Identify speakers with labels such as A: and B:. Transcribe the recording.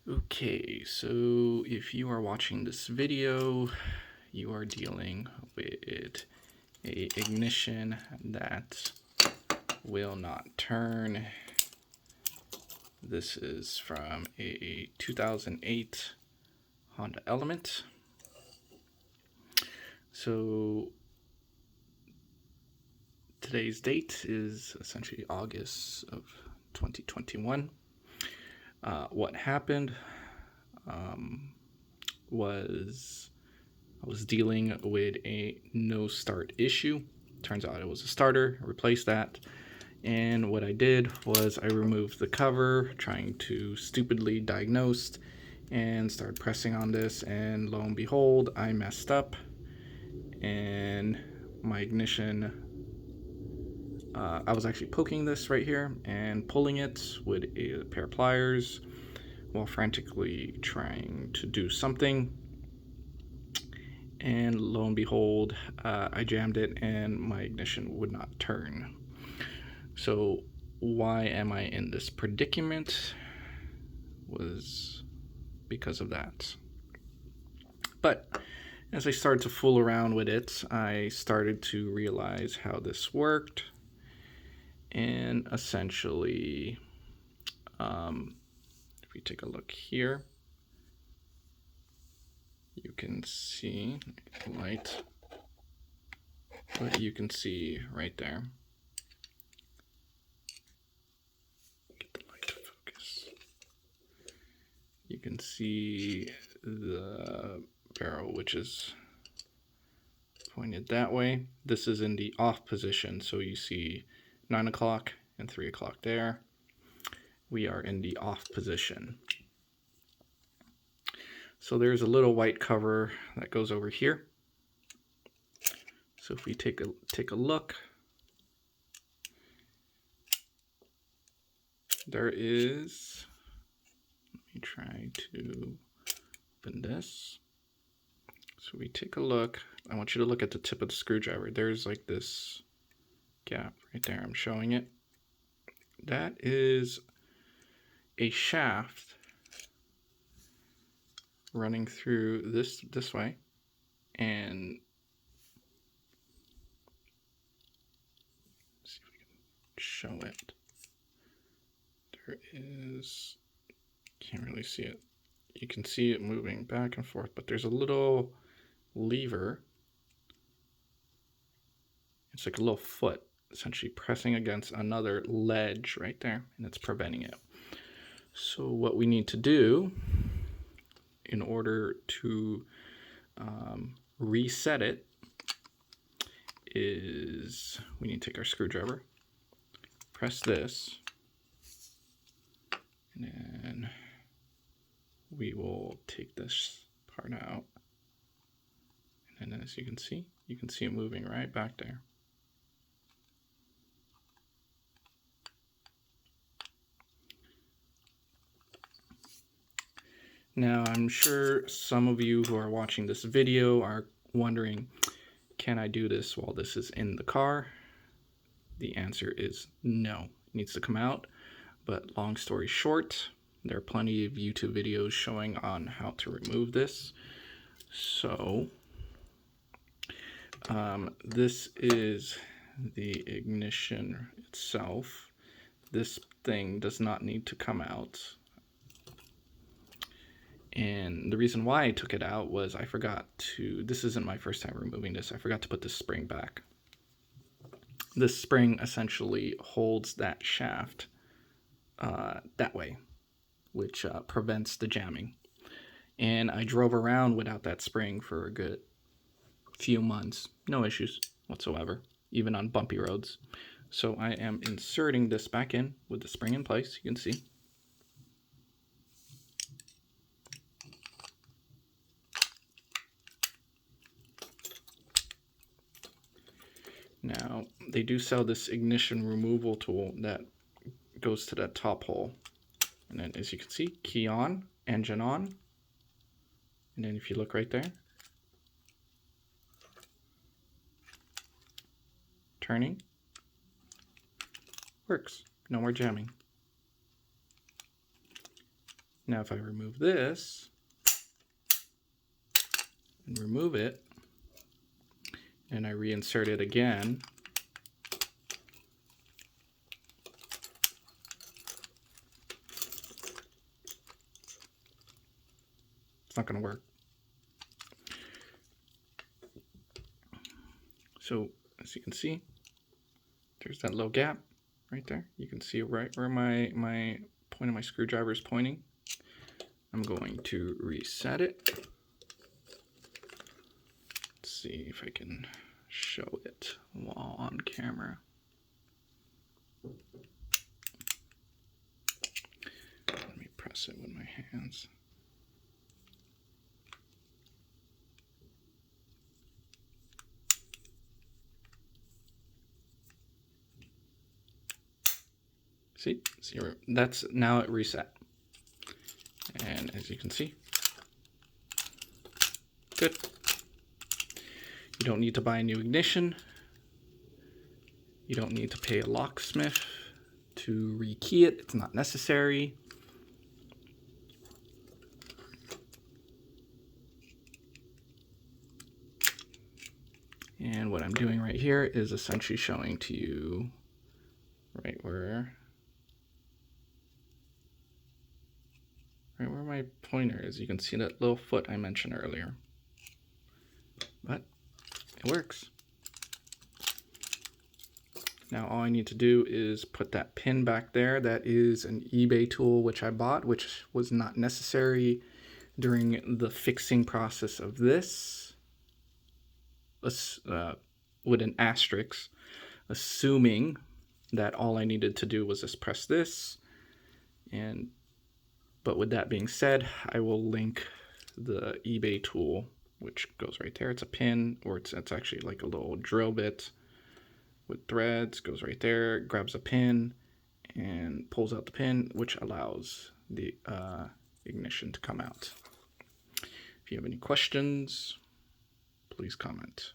A: Okay, so if you are watching this video, you are dealing with a ignition that will not turn. This is from a 2008 Honda Element. So today's date is essentially August of 2021. What happened was I was dealing with a no start issue. Turns out it was a starter. I replaced that. And what I did was I removed the cover, trying to stupidly diagnose, and started pressing on this, and lo and behold, I messed up, and my ignition, I was actually poking this right here and pulling it with a pair of pliers while frantically trying to do something, and lo and behold, I jammed it and my ignition would not turn. So why am I in this predicament? Was because of that. But as I started to fool around with it, I started to realize how this worked. And essentially, if we take a look here, you can see light, but you can see right there. Get the light to focus. You can see the barrel, which is pointed that way. This is in the off position, so you see 9 o'clock and 3 o'clock there. We are in the off position. So there's a little white cover that goes over here. So if we take a look, there is, let me try to open this. So we take a look. I want you to look at the tip of the screwdriver. There's like this gap right there. I'm showing it. That is a shaft running through this way, and see if we can show it. There is, can't really see it. You can see it moving back and forth, but there's a little lever. It's like a little foot essentially pressing against another ledge right there, and it's preventing it. So what we need to do in order to reset it is we need to take our screwdriver, press this, and then we will take this part out. And then as you can see it moving right back there. Now, I'm sure some of you who are watching this video are wondering, can I do this while this is in the car? The answer is no. It needs to come out. But long story short, there are plenty of YouTube videos showing on how to remove this. So, this is the ignition itself. This thing does not need to come out. And the reason why I took it out was I forgot to, this isn't my first time removing this, I forgot to put this spring back. This spring essentially holds that shaft that way, which prevents the jamming. And I drove around without that spring for a good few months. No issues whatsoever, even on bumpy roads. So I am inserting this back in with the spring in place, you can see. Now, they do sell this ignition removal tool that goes to that top hole. And then as you can see, key on, engine on. And then if you look right there, turning, works. No more jamming. Now if I remove this and remove it, and I reinsert it again, it's not going to work. So as you can see, there's that little gap right there. You can see right where my point of my screwdriver is pointing. I'm going to reset it. Let's see if I can show it while on camera. Let me press it with my hands. See, that's now it reset. And as you can see, good. You don't need to buy a new ignition. You don't need to pay a locksmith to rekey it. It's not necessary. And what I'm doing right here is essentially showing to you right where my pointer is. You can see that little foot I mentioned earlier. But it works. Now all I need to do is put that pin back there. That is an eBay tool which I bought, which was not necessary during the fixing process of this. With an asterisk, assuming that all I needed to do was just press this. But with that being said, I will link the eBay tool, which goes right there. It's a pin, or it's actually like a little drill bit with threads, goes right there, grabs a pin and pulls out the pin, which allows the ignition to come out. If you have any questions, please comment.